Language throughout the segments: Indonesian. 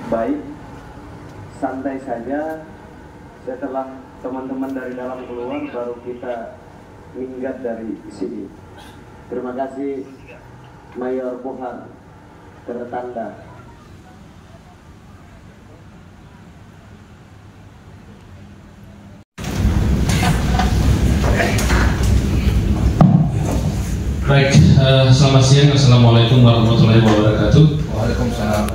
baik, santai saja. Setelah teman-teman dari dalam keluar, baru kita minggat dari sini. Terima kasih Mayor Bohan, tertanda. Baik, selamat siang. Assalamualaikum warahmatullahi wabarakatuh. Waalaikumsalam.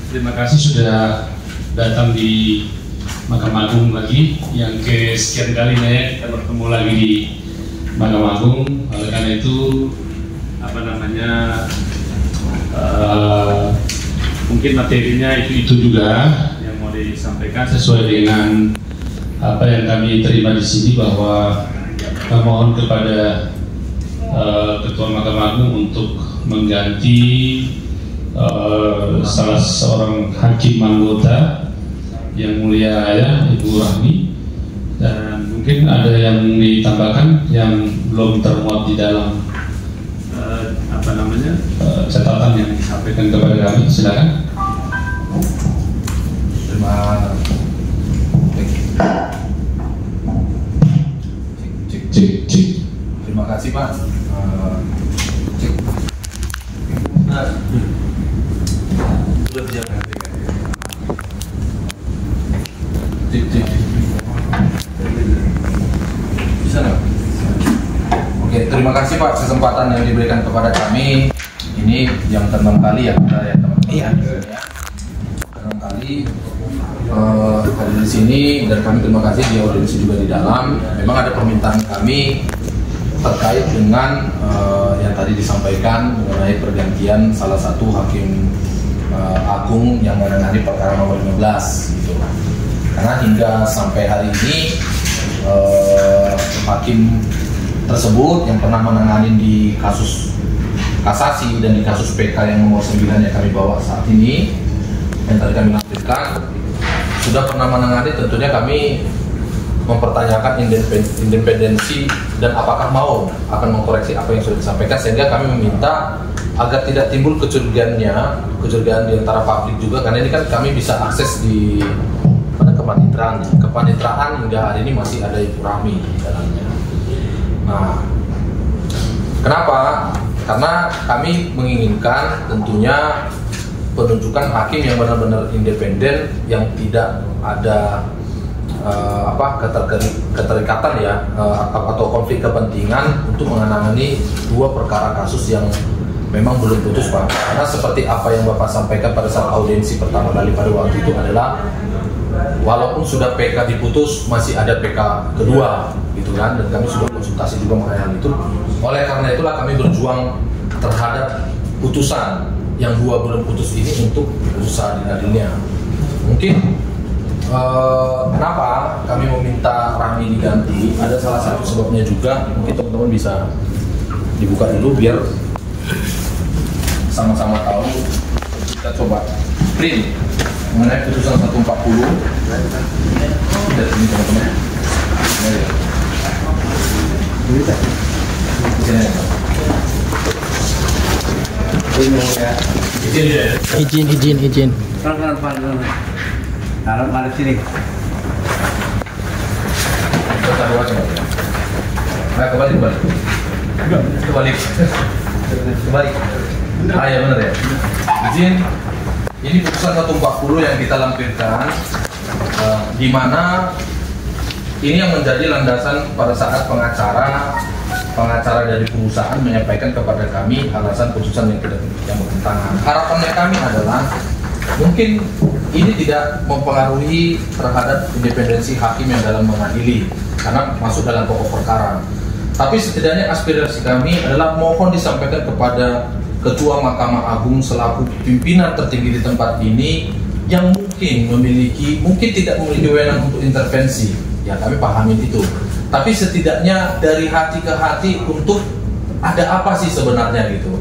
Terima kasih sudah datang di Mahkamah Agung lagi, yang kesekian kalinya ya kita bertemu lagi di Mahkamah Agung. Oleh karena itu, mungkin materinya itu juga yang mau disampaikan sesuai dengan apa yang kami terima di sini, bahwa kami mohon kepada Ketua Mahkamah Agung untuk mengganti salah seorang hakim anggota, yang mulia ya Ibu Rahmi, dan mungkin ada yang ditambahkan yang belum termuat di dalam catatan yang disampaikan kepada kami. Silakan. Terima kasih Pak. Sudah dijawab. Bisa nggak? Oke, terima kasih Pak kesempatan yang diberikan kepada kami. Ini yang ke-6 kali ya kita ya teman-teman. Iya. Ke-6 kali hadir di sini, dan kami terima kasih di audiensi juga di dalam. Memang ada permintaan kami terkait dengan yang tadi disampaikan mengenai pergantian salah satu hakim agung yang menangani perkara nomor 15 gitu. Karena hingga sampai hari ini hakim tersebut yang pernah menangani di kasus kasasi dan di kasus PK yang nomor 9 yang kami bawa saat ini, yang tadi kami lampirkan, sudah pernah menangani. Tentunya kami mempertanyakan independensi dan apakah mau akan mengkoreksi apa yang sudah disampaikan, sehingga kami meminta agar tidak timbul kecurigaan di antara publik juga, karena ini kan kami bisa akses di kepaniteraan hingga hari ini masih ada Ibu Rahmi di dalamnya. Nah, kenapa? Karena kami menginginkan tentunya penunjukan hakim yang benar-benar independen, yang tidak ada keterikatan ya atau konflik kepentingan untuk menangani dua perkara kasus yang memang belum putus Pak. Karena seperti apa yang Bapak sampaikan pada saat audiensi pertama kali pada waktu itu adalah, walaupun sudah PK diputus, masih ada PK kedua gitu kan, dan kami sudah konsultasi juga mengenai hal itu. Oleh karena itulah kami berjuang terhadap putusan yang dua belum putus ini untuk berusaha adil-adilnya. Mungkin kenapa kami meminta Rahmi diganti, ada salah satu sebabnya juga. Mungkin teman-teman bisa dibuka dulu biar sama-sama tahu. Kita coba print mengenai putusan 140 dari sini teman-teman. Izin. Kalau mari sini. Kembali. Ah ya benar ya. Izin. Ini putusan 140 yang kita lampirkan, di mana ini yang menjadi landasan pada saat pengacara dari perusahaan menyampaikan kepada kami alasan putusan yang bertentangan. Harapannya kami adalah mungkin ini tidak mempengaruhi terhadap independensi hakim yang dalam mengadili, karena masuk dalam pokok perkara. Tapi setidaknya aspirasi kami adalah mohon disampaikan kepada Ketua Mahkamah Agung selaku pimpinan tertinggi di tempat ini, yang mungkin tidak memiliki wewenang untuk intervensi. Ya kami pahami itu. Tapi setidaknya dari hati ke hati untuk ada apa sih sebenarnya gitu.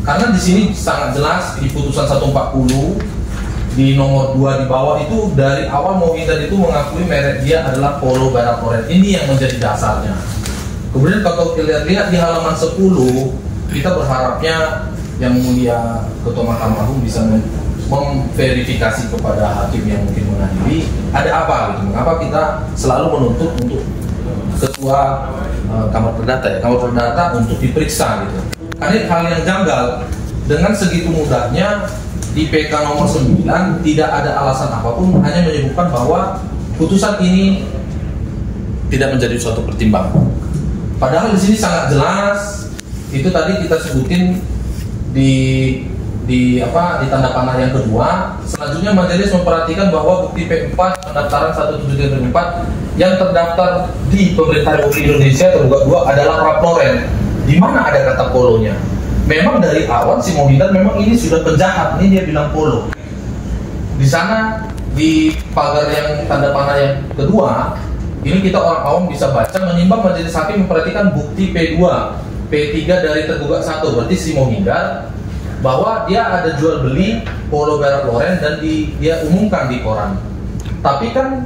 Karena di sini sangat jelas di putusan 140 di nomor 2 di bawah itu dari awal Mohinder itu mengakui merek dia adalah Polo Barakoret. Ini yang menjadi dasarnya. Kemudian kalau kita lihat di halaman 10, kita berharapnya yang mulia Ketua Mahkamah Agung bisa memverifikasi kepada hakim yang mungkin mengadili ada apa gitu, mengapa kita selalu menuntut untuk ketua Kamar Perdata untuk diperiksa gitu. Ada hal yang janggal dengan segitu mudahnya di PK nomor 9 tidak ada alasan apapun, hanya menyebutkan bahwa putusan ini tidak menjadi suatu pertimbangan. Padahal di sini sangat jelas, itu tadi kita sebutin di tanda panah yang kedua. Selanjutnya majelis memperhatikan bahwa bukti P4 pendaftaran 1734 yang terdaftar di Pemerintah Republik Indonesia tergugat 2 adalah Raploren. Di mana ada kata polonya? Memang dari awal si Mohinder memang ini sudah penjahat, ini dia bilang polo. Di sana di pagar yang tanda panah yang kedua, ini kita orang awam bisa baca, menimbang majelis hakim memperhatikan bukti P2, P3 dari tergugat 1, berarti si Mohinder, bahwa dia ada jual beli polo merek Loren dan dia umumkan di koran. Tapi kan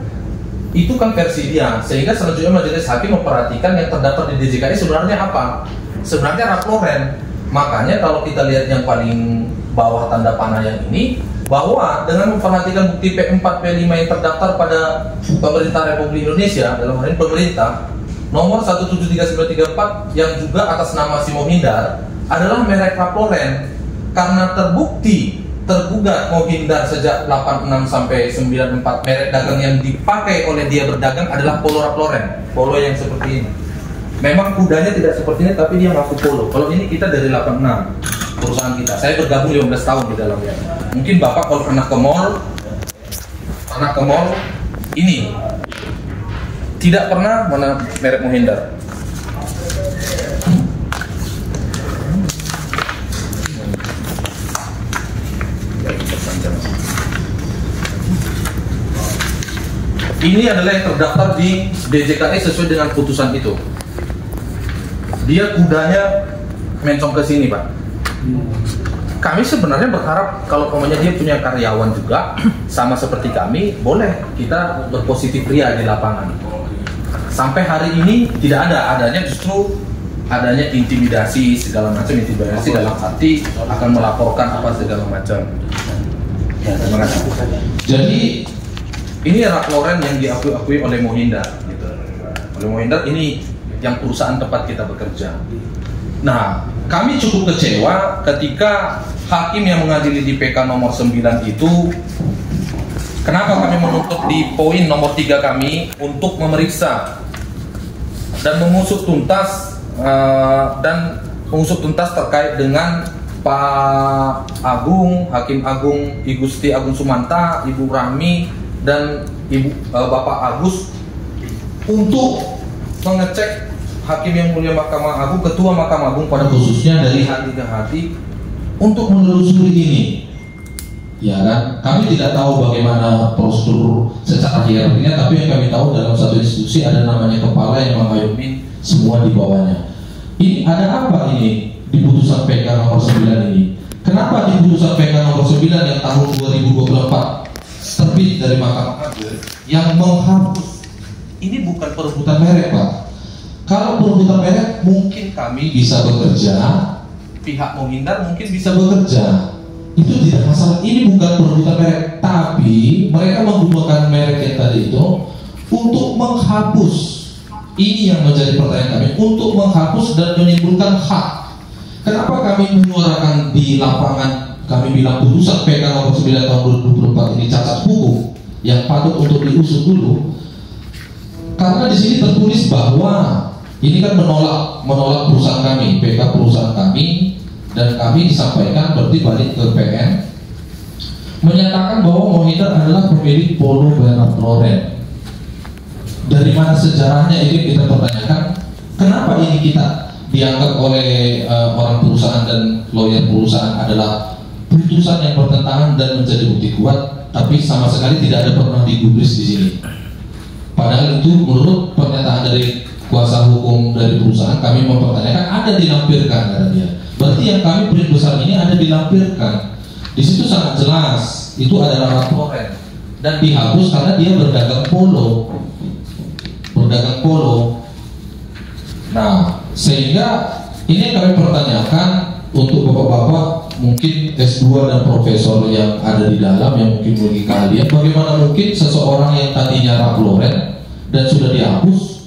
itu kan versi dia, sehingga selanjutnya majelis hakim memperhatikan yang terdaftar di DJKI sebenarnya apa? Sebenarnya Rap Loren. Makanya kalau kita lihat yang paling bawah tanda panah yang ini, bahwa dengan memperhatikan bukti P4, P5 yang terdaftar pada Pemerintah Republik Indonesia, dalam hal ini pemerintah, nomor 173934 yang juga atas nama si Mohinder adalah merek Rap Loren. Karena terbukti tergugat Mohinder sejak 86 sampai 94 merek dagang yang dipakai oleh dia berdagang adalah polo Rap Loren, polo yang seperti ini. Memang kudanya tidak seperti ini, tapi dia ngaku polo. Kalau ini kita dari 86 perusahaan kita. Saya bergabung 15 tahun di dalamnya. Mungkin Bapak kalau pernah ke mall, ini tidak pernah mana merek Mohinder. Ini adalah yang terdaftar di DJKI sesuai dengan putusan itu. Dia kudanya mencong ke sini, Pak. Kami sebenarnya berharap kalau umpamanya dia punya karyawan juga sama seperti kami, boleh kita berpositif ria di lapangan. Sampai hari ini tidak adanya justru adanya intimidasi segala macam, intimidasi dalam arti akan melaporkan apa segala macam. Ya, terima kasih. Jadi ini Rap Loren yang diakui oleh Mohinder, gitu. Oleh Mohinder ini yang perusahaan tempat kita bekerja. Nah, kami cukup kecewa ketika hakim yang mengadili di PK nomor 9 itu, kenapa kami menuntut di poin nomor 3 kami untuk memeriksa dan mengusut tuntas terkait dengan Pak Agung, Hakim Agung, I Gusti Agung Sumanta, Ibu Rami dan Bapak Agus untuk mengecek Hakim yang Mulia Mahkamah Agung, Ketua Mahkamah Agung pada khususnya dari hati ke hati untuk menelusuri ini. Ya kan, kami tidak tahu bagaimana prosedur secara hierarkinya, tapi yang kami tahu dalam satu institusi ada namanya kepala yang mengayomi semua di bawahnya. Ini ada apa ini di putusan PK nomor 9 ini? Kenapa di putusan PK nomor 9 yang tahun 2024 terbit dari Mahkamah Agung yang menghapus ini bukan perebutan merek, Pak. Kalau perebutan merek mungkin kami bisa bekerja, pihak Mohinder mungkin bisa bekerja, itu tidak masalah. Ini bukan perebutan merek, tapi mereka menggunakan merek yang tadi itu untuk menghapus. Ini yang menjadi pertanyaan kami, untuk menghapus dan menimbulkan hak. Kenapa kami menyuarakan di lapangan, kami bilang putusan PK nomor 9 tahun 2024 ini cacat hukum yang patut untuk diusut dulu? Karena di sini tertulis bahwa ini kan menolak perusahaan kami, PK perusahaan kami, dan kami disampaikan berarti balik ke PN menyatakan bahwa Mohinder adalah pemilik polo merek Loren. Dari mana sejarahnya ini kita pertanyakan. Kenapa ini kita dianggap oleh orang perusahaan dan lawyer perusahaan adalah putusan yang bertentangan dan menjadi bukti kuat, tapi sama sekali tidak ada pernah digubris di sini. Padahal itu menurut pernyataan dari kuasa hukum dari perusahaan, kami mempertanyakan ada dilampirkan kata dia. Berarti yang kami print besar ini ada dilampirkan. Di situ sangat jelas itu adalah Rap Loren dan dihapus karena dia berdagang polo. Nah, sehingga ini yang kami pertanyakan untuk bapak-bapak, mungkin S2 dan profesor yang ada di dalam yang mungkin bagi kalian, bagaimana mungkin seseorang yang tadinya Ralph Lauren dan sudah dihapus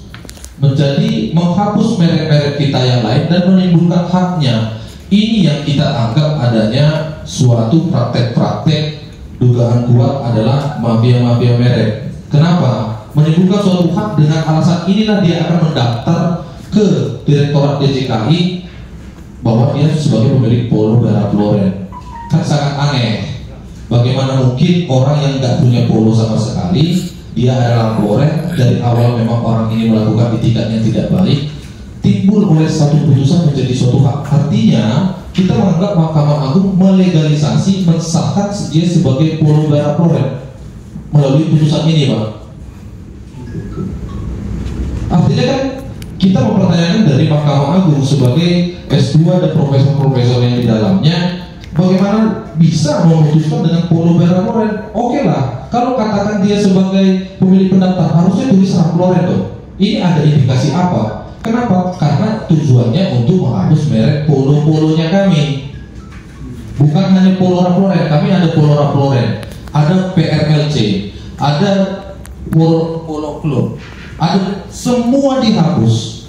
menjadi menghapus merek-merek kita yang lain dan menimbulkan haknya. Ini yang kita anggap adanya suatu praktek-praktek dugaan kuat adalah mafia-mafia merek. Kenapa? Menimbulkan suatu hak dengan alasan inilah dia akan mendaftar ke Direktorat DJKI bahwa dia sebagai pemilik polo Ralph Lauren. Kan sangat aneh. Bagaimana mungkin orang yang nggak punya polo sama sekali, dia adalah Ralph Lauren, dari awal memang orang ini melakukan etikanya tidak baik, timbul oleh satu putusan menjadi suatu hak. Artinya kita menganggap Mahkamah Agung melegalisasi, mensahkan dia sebagai polo Ralph Lauren melalui putusan ini, Pak. Artinya kan kita mempertanyakan dari Mahkamah Agung sebagai S2 dan profesor-profesor yang di dalamnya, bagaimana bisa memutuskan dengan polo Ralph Lauren? Oke lah, kalau katakan dia sebagai pemilik pendaftar harusnya tulis Ralph Lauren dong. Ini ada indikasi apa? Kenapa? Karena tujuannya untuk menghapus merek polo-polonya kami. Bukan hanya polo Ralph Lauren, kami ada polo Ralph Lauren, ada PRLC, ada polo Club, ada semua dihapus.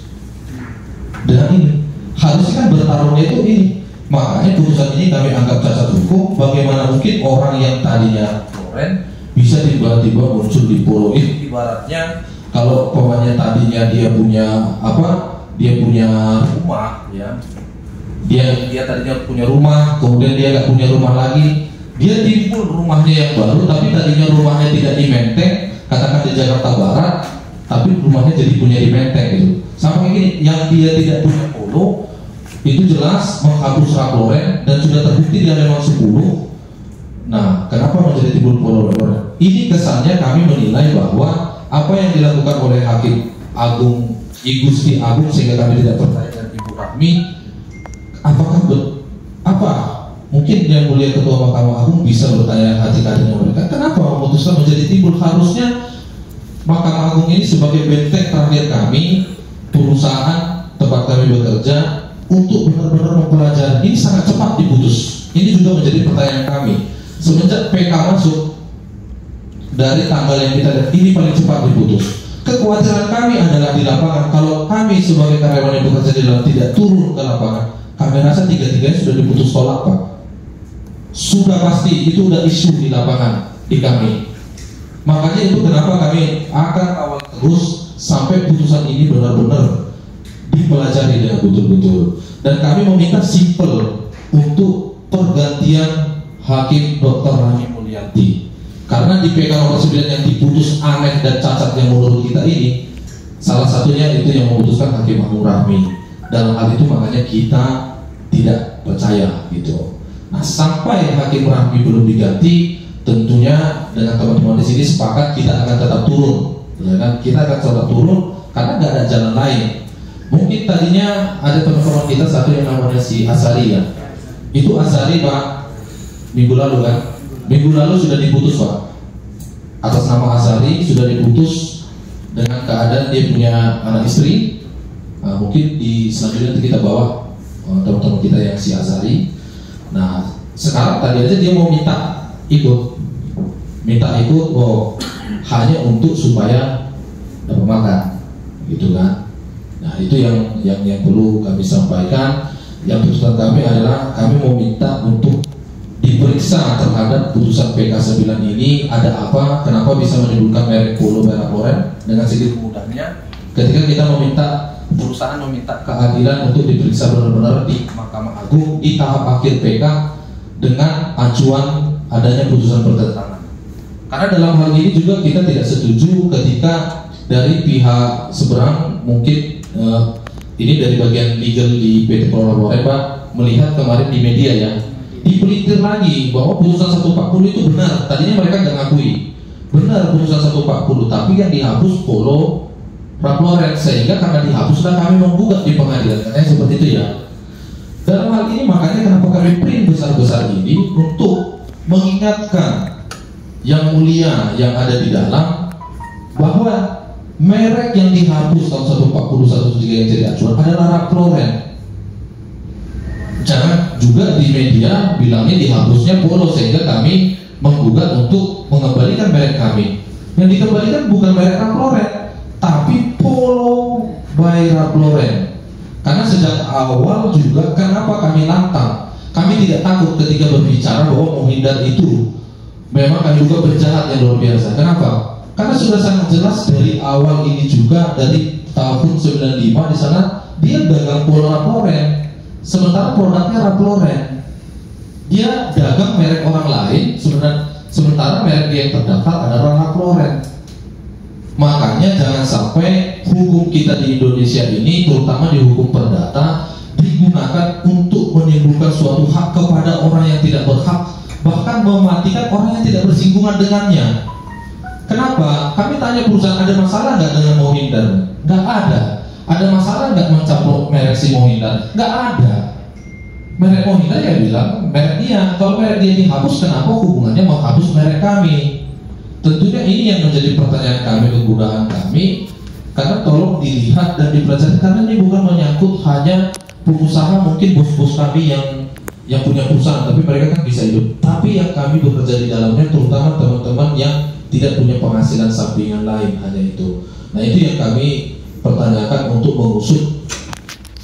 Dan ini harusnya kan bertarungnya itu ini. Makanya putusan ini kami anggap cacat hukum. Bagaimana mungkin orang yang tadinya Lauren bisa tiba-tiba muncul di polo ini? Ibaratnya kalau pokoknya tadinya dia punya apa? Dia punya rumah, ya. Dia tadinya punya rumah, kemudian dia nggak punya rumah lagi. Dia timbul rumahnya yang baru, tapi tadinya rumahnya tidak di Menteng, katakan di Jakarta Barat, tapi rumahnya jadi punya di Menteng gitu. Sama kayak gini, yang dia tidak punya polo itu jelas menghapus Ralph Lauren dan sudah terbukti dia memang 10. Nah, kenapa menjadi timbul polo Lauren? Ini kesannya kami menilai bahwa apa yang dilakukan oleh Hakim Agung I Gusti Agung sehingga kami tidak percaya dengan Ibu Rahmi, apakah apa? Mungkin yang mulia Ketua Mahkamah Agung bisa bertanya hati-hatinya mereka, kenapa memutuskan menjadi timbul? Harusnya Mahkamah Agung ini sebagai benteng terakhir kami, perusahaan tempat kami bekerja, untuk benar-benar mempelajari. Ini sangat cepat diputus. Ini juga menjadi pertanyaan kami. Semenjak PK masuk dari tanggal yang kita lihat, ini paling cepat diputus. Kekhawatiran kami adalah di lapangan. Kalau kami sebagai karyawan yang bekerja di dalam tidak turun ke lapangan, kami rasa tiga-tiganya sudah diputus tolak, Pak. Sudah pasti itu udah isu di lapangan di kami. Makanya itu kenapa kami akan kawal terus sampai putusan ini benar-benar dipelajari dengan betul-betul. Dan kami meminta simpel untuk pergantian Hakim Dr. Rahmi Mulyanti. Karena di PK nomor 9 yang diputus aneh dan cacat yang menurut kita ini, salah satunya itu yang memutuskan Hakim Agung Rahmi. Dalam hal itu makanya kita tidak percaya gitu. Nah, sampai Hakim Rahmi belum diganti, tentunya dengan teman-teman di sini sepakat kita akan tetap turun, ya kan? Kita akan tetap turun karena nggak ada jalan lain. Mungkin tadinya ada teman-teman kita satu yang namanya si Azari, ya. Itu Azari, Pak, minggu lalu kan? Minggu lalu sudah diputus, Pak. Atas nama Azari sudah diputus dengan keadaan dia punya anak istri. Nah, mungkin di selanjutnya kita bawa teman-teman kita yang si Azari. Nah, sekarang tadi aja dia mau minta ikut, hanya untuk supaya dapat makan, gitu kan? Nah, itu yang perlu kami sampaikan. Yang putusan kami adalah kami mau minta untuk diperiksa terhadap putusan PK 9 ini ada apa, kenapa bisa menimbulkan merek polo Ralph Lauren. Dengan sedikit mudahnya, ketika kita perusahaan meminta keadilan untuk diperiksa benar-benar di Mahkamah Agung di tahap akhir PK dengan acuan adanya putusan bertentangan. Karena dalam hal ini juga kita tidak setuju ketika dari pihak seberang mungkin ini dari bagian legal di PT Polo Ralph Lauren, Pak, melihat kemarin di media ya, dipelintir lagi bahwa putusan 140 itu benar. Tadinya mereka nggak ngakui benar putusan 140, tapi yang dihapus polo Ralph Lauren, sehingga karena dihapuslah kami menggugat di pengadilan, katanya seperti itu ya. Dalam hal ini makanya kenapa kami print besar-besar ini untuk mengingatkan yang mulia yang ada di dalam bahwa merek yang dihapus tahun 140 143 yang jadi acuan adalah Ralph Lauren. jangan juga di media bilangnya dihapusnya Polo, sehingga kami menggugat untuk mengembalikan merek kami. Yang dikembalikan bukan merek Ralph Lauren, tapi Polo by Ralph Lauren. Karena sejak awal juga kenapa kami lantang, kami tidak takut ketika berbicara bahwa Mohinder itu memang kami juga penjahat yang luar biasa. Kenapa? Karena sudah sangat jelas dari awal ini juga, dari tahun 95 di sana dia dagang Polo Ralph Lauren, sementara produknya Ralph Lauren. Dia dagang merek orang lain, sementara merek dia yang terdaftar adalah Ralph Lauren. Makanya jangan sampai hukum kita di Indonesia ini, terutama di hukum perdata, digunakan untuk menimbulkan suatu hak kepada orang yang tidak berhak, bahkan mematikan orang yang tidak bersinggungan dengannya. Kenapa? Kami tanya perusahaan, ada masalah nggak dengan Mohinder? Nggak ada. Ada masalah nggak mencaplok merek si Mohinder? Nggak ada. Merek Mohinder ya bilang merek dia. Kalau merek dia dihapus, kenapa hubungannya menghapus merek kami? Tentunya ini yang menjadi pertanyaan kami, kegunaan kami. Karena tolong dilihat dan dipelajari, karena ini bukan menyangkut hanya pengusaha, mungkin bos-bos kami yang punya perusahaan, tapi mereka kan bisa hidup. Tapi yang kami bekerja di dalamnya, terutama teman-teman yang tidak punya penghasilan sampingan lain, hanya itu. Nah, itu yang kami pertanyakan untuk mengusut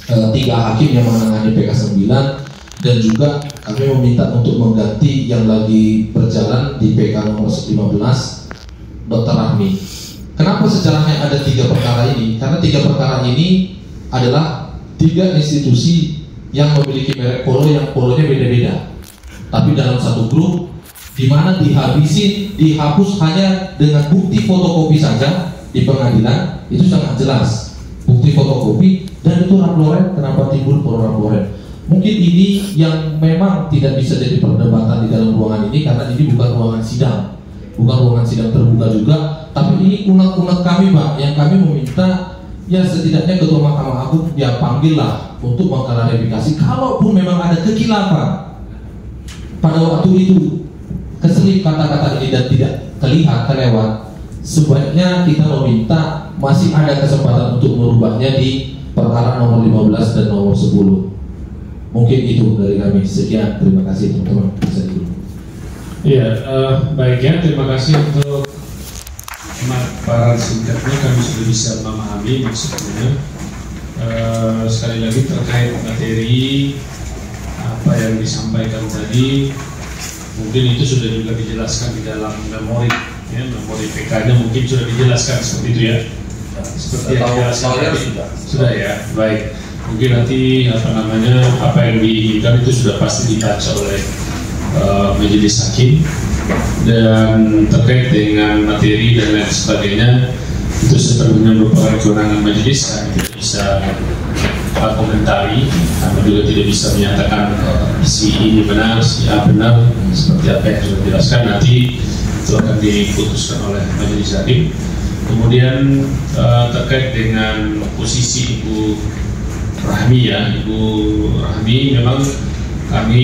3 hakim yang menangani PK 9, dan juga kami meminta untuk mengganti yang lagi berjalan di PK nomor 15, Dr. Rahmi. Kenapa sejarahnya ada 3 perkara ini? Karena 3 perkara ini adalah 3 institusi yang memiliki merek Polo yang polonya beda-beda, tapi dalam satu grup, di mana dihapus hanya dengan bukti fotokopi saja di pengadilan. Itu sangat jelas bukti fotokopi, dan itu Ralph Lauren. Kenapa timbul Polo Ralph Lauren? Mungkin ini yang memang tidak bisa jadi perdebatan di dalam ruangan ini, karena ini bukan ruangan sidang, bukan ruangan sidang terbuka juga, tapi ini unek-unek kami, Pak, yang kami meminta ya setidaknya Ketua Mahkamah Agung dia panggillah untuk mengklarifikasi. Kalaupun memang ada kekhilafan pada waktu itu, keselip kata-kata ini dan tidak terlihat kelewat, sebaiknya kita meminta masih ada kesempatan untuk merubahnya di perkara nomor 15 dan nomor 10. Mungkin itu dari kami. Sekian, terima kasih teman-teman. Bisa dulu. Iya, baik ya, terima kasih untuk para singkatnya, kami sudah bisa memahami maksudnya. Sekali lagi terkait materi apa yang disampaikan tadi, mungkin itu sudah juga dijelaskan di dalam memori, ya, memori PK-nya mungkin sudah dijelaskan seperti itu ya. Seperti yang dijelaskan tadi. Sudah ya, baik. Mungkin nanti apa yang diinginkan itu sudah pasti dibaca oleh majelis hakim, dan terkait dengan materi dan lain sebagainya itu sepenuhnya merupakan kewenangan majelis. Kami tidak bisa komentari, kami juga tidak bisa menyatakan si ini benar, si A benar, seperti apa yang sudah dijelaskan. Nanti itu akan diputuskan oleh majelis hakim. Kemudian terkait dengan posisi Ibu Rahmi, ya, Ibu Rahmi, memang kami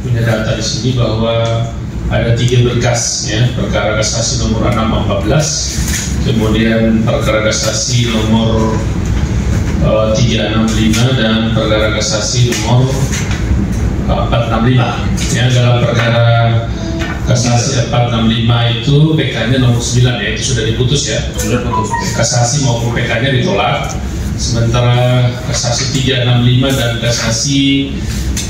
punya data di sini bahwa ada 3 berkas, ya, perkara kasasi nomor 614, kemudian perkara kasasi nomor 365 dan perkara kasasi nomor 465. Ya, dalam perkara kasasi 465 itu PK-nya nomor 9, ya, itu sudah diputus, ya, sudah putus. Kasasi maupun PK-nya ditolak. Sementara kasasi 365 dan kasasi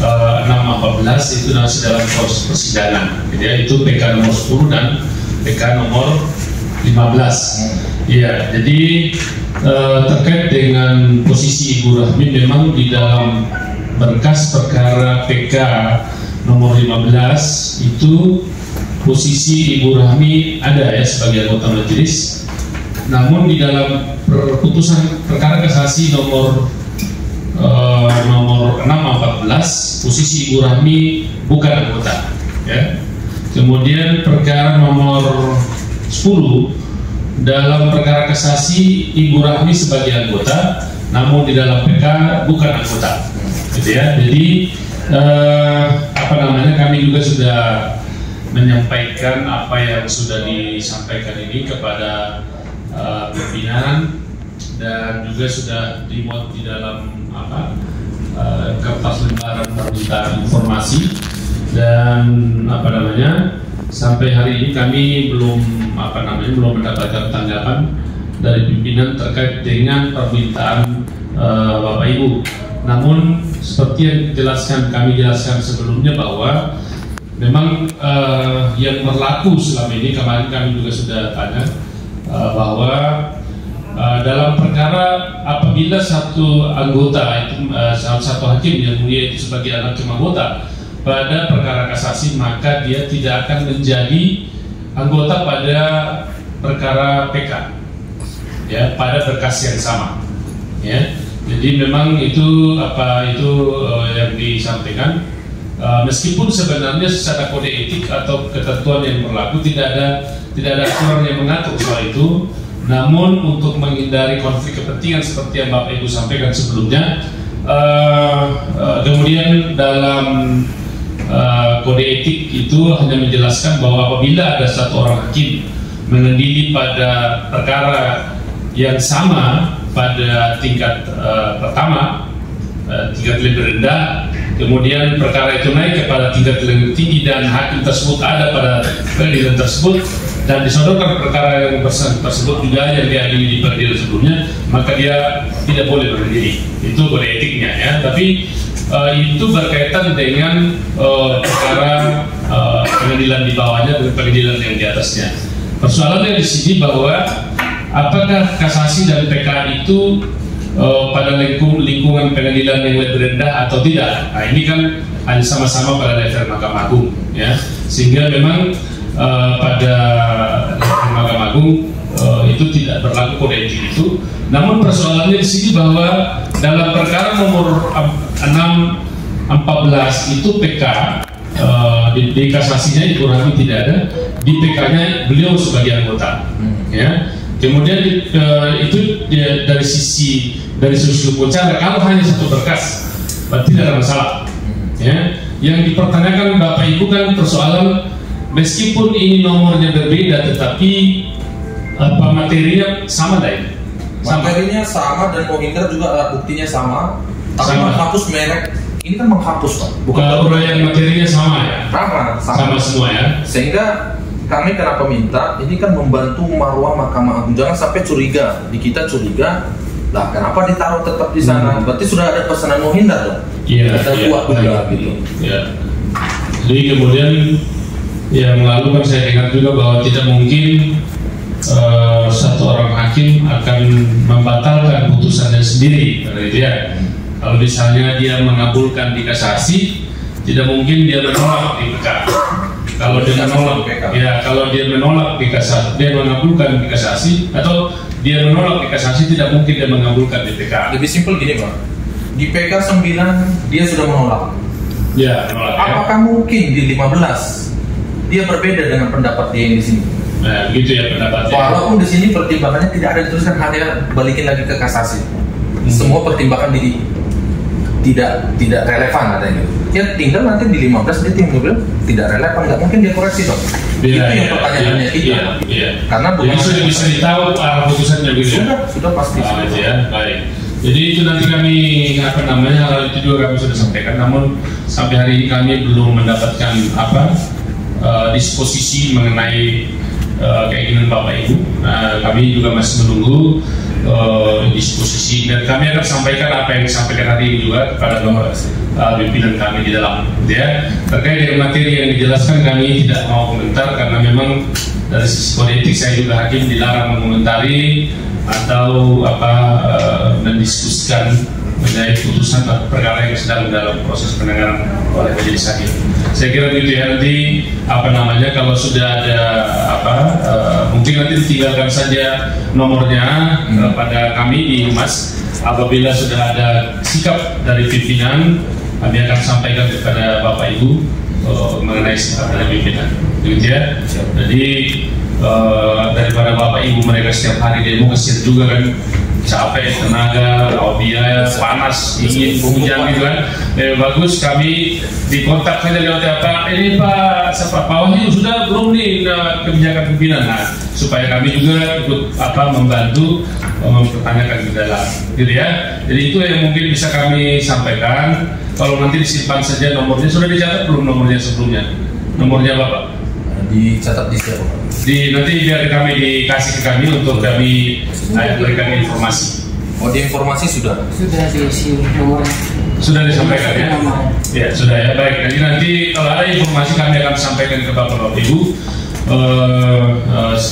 614 itu masih dalam proses persidangan, ya, itu PK nomor 10 dan PK nomor 15. Ya, jadi terkait dengan posisi Ibu Rahmi, memang di dalam berkas perkara PK nomor 15 itu posisi Ibu Rahmi ada, ya, sebagai anggota majelis. Namun di dalam putusan perkara kasasi nomor 614 posisi Ibu Rahmi bukan anggota, ya. Kemudian perkara nomor 10 dalam perkara kasasi Ibu Rahmi sebagai anggota, namun di dalam PK bukan anggota, gitu ya. Jadi kami juga sudah menyampaikan apa yang sudah disampaikan ini kepada pimpinan, dan juga sudah dimuat di dalam kertas lembaran permintaan informasi, dan sampai hari ini kami belum mendapatkan tanggapan dari pimpinan terkait dengan permintaan Bapak Ibu. Namun seperti yang kami jelaskan sebelumnya bahwa memang yang berlaku selama ini, kemarin kami juga sudah tanya bahwa dalam perkara apabila satu anggota itu satu hakim yang mulia itu sebagai anak hakim anggota pada perkara kasasi, maka dia tidak akan menjadi anggota pada perkara PK, ya, pada berkas yang sama, ya. Jadi memang itu yang disampaikan, meskipun sebenarnya secara kode etik atau ketentuan yang berlaku tidak ada aturan yang mengatur soal itu. Namun untuk menghindari konflik kepentingan seperti yang Bapak Ibu sampaikan sebelumnya, kemudian dalam kode etik itu hanya menjelaskan bahwa apabila ada satu orang hakim mengadili pada perkara yang sama pada tingkat pertama, tingkat lebih rendah, kemudian perkara itu naik kepada tingkat lebih tinggi dan hakim tersebut ada pada pengadilan tersebut dan disodorkan perkara yang tersebut juga yang diadili di pengadilan sebelumnya, maka dia tidak boleh berdiri. Itu kode etiknya, ya. Tapi itu berkaitan dengan perkara pengadilan di bawahnya dan pengadilan yang di atasnya. Persoalannya di sini bahwa apakah kasasi dan PK itu pada lingkungan pengadilan yang lebih rendah atau tidak? Nah, ini kan hanya sama-sama pada level Mahkamah Agung, ya. Sehingga memang pada level Mahkamah Agung itu tidak berlaku kode etik itu. Namun persoalannya di sini bahwa dalam perkara nomor 614 itu PK di kasasinya dikurangi tidak ada, di PK-nya beliau sebagai anggota, ya. Kemudian itu dari sisi hukum cara, kalau hanya satu berkas berarti tidak ada masalah, ya. Yang dipertanyakan Bapak Ibu kan persoalan meskipun ini nomornya berbeda tetapi materinya sama dah. Materinya sama dan menghindar juga alat buktinya sama, tapi menghapus merek ini kan menghapus, Pak. Bukan uraian materinya sama, ya. Sama semua, ya. Sehingga kami kenapa minta ini kan membantu marwah Mahkamah Agung, jangan sampai curiga, di kita curiga lah kenapa ditaruh tetap di sana, berarti sudah ada pesanan menghindar dong. Iya, kita buat juga gitu. Iya. Jadi kemudian yang lalu kan saya ingat juga bahwa tidak mungkin satu orang hakim akan membatalkan putusannya sendiri, ya. Kalau misalnya dia mengabulkan di kasasi, tidak mungkin dia menolak di PK. Kalau dia menolak, ya, kalau dia menolak di kasasi, dia mengabulkan di kasasi, atau dia menolak di kasasi, tidak mungkin dia mengabulkan di PK. Lebih simpel gini, Pak. Di PK 9 dia sudah menolak. Ya, menolak. Apakah mungkin di 15 dia berbeda dengan pendapat dia yang di sini? Nah, begitu ya pendapatnya. Walaupun di sini pertimbangannya tidak ada dituliskan, hanya balikin lagi ke kasasi. Semua pertimbangan tidak relevan katanya. Ya tinggal nanti di 15 dia tinggal tidak relevan, nggak mungkin dia koreksi dong. Itu yang pertanyaannya kita. Karena jadi sudah bisa ditahu arah putusannya gitu. Sudah pasti. Ya, baik. Jadi itu nanti kami hal itu juga kami sudah sampaikan. Namun sampai hari ini kami belum mendapatkan disposisi mengenai keinginan Bapak Ibu. Kami juga masih menunggu disposisi dan kami akan sampaikan apa yang disampaikan hari ini juga kepada pimpinan kami di dalam, ya. Terkait dengan materi yang dijelaskan kami tidak mau komentar karena memang dari sisi kode etik saya juga hakim dilarang mengomentari atau mendiskusikan mengenai putusan atau perkara yang sedang dalam proses penanganan oleh majelis hakim. Saya kira begitu, ya. Nanti kalau sudah ada mungkin nanti ditinggalkan saja nomornya pada kami di Humas. Apabila sudah ada sikap dari pimpinan, kami akan sampaikan kepada Bapak Ibu mengenai sikap dari pimpinan, gitu, ya. Jadi daripada Bapak Ibu mereka setiap hari demo, kesian juga kan capek, tenaga, biaya, panas, dingin, hujan gitu kan. Bagus kami dikontak saja lewat apa, ini Pak Wahyu sudah belum nih kebijakan pimpinan, nah, supaya kami juga ikut membantu mempertanyakan di dalam, gitu ya. Jadi itu yang mungkin bisa kami sampaikan. Kalau nanti disimpan saja nomornya, sudah dicatat belum nomornya sebelumnya? Nomornya Bapak? Dicatat di siapa? Nanti biar kami dikasih ke kami untuk kami berikan informasi. Oh, di informasi sudah diisi nomornya. Sudah disampaikan ya? Ya sudah ya, baik. Jadi nanti kalau ada informasi kami akan sampaikan ke Bapak Ibu.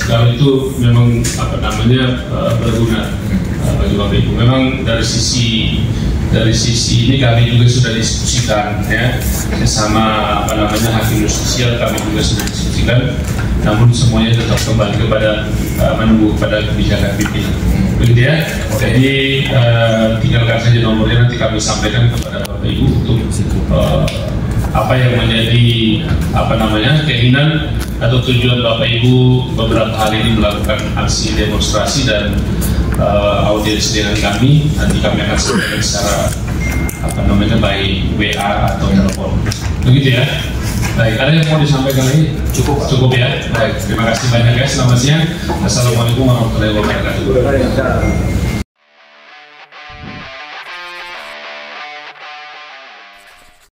Kalau itu memang berguna bagi Bapak Ibu. Memang dari sisi ini kami juga sudah diskusikan ya sama hakim justisial, kami juga sudah diskusikan, namun semuanya tetap kembali kepada menunggu kepada kebijakan pimpinan, begitu ya. Jadi tinggalkan saja nomornya, nanti kami sampaikan kepada Bapak Ibu untuk apa yang menjadi keinginan atau tujuan Bapak Ibu beberapa hari ini melakukan aksi demonstrasi dan audiens dengan kami. Nanti kami akan sampaikan secara baik WA atau telepon, begitu ya. Baik, ada yang mau disampaikan lagi? Cukup ya. Baik, terima kasih banyak ya. Selamat siang. Assalamualaikum warahmatullahi wabarakatuh.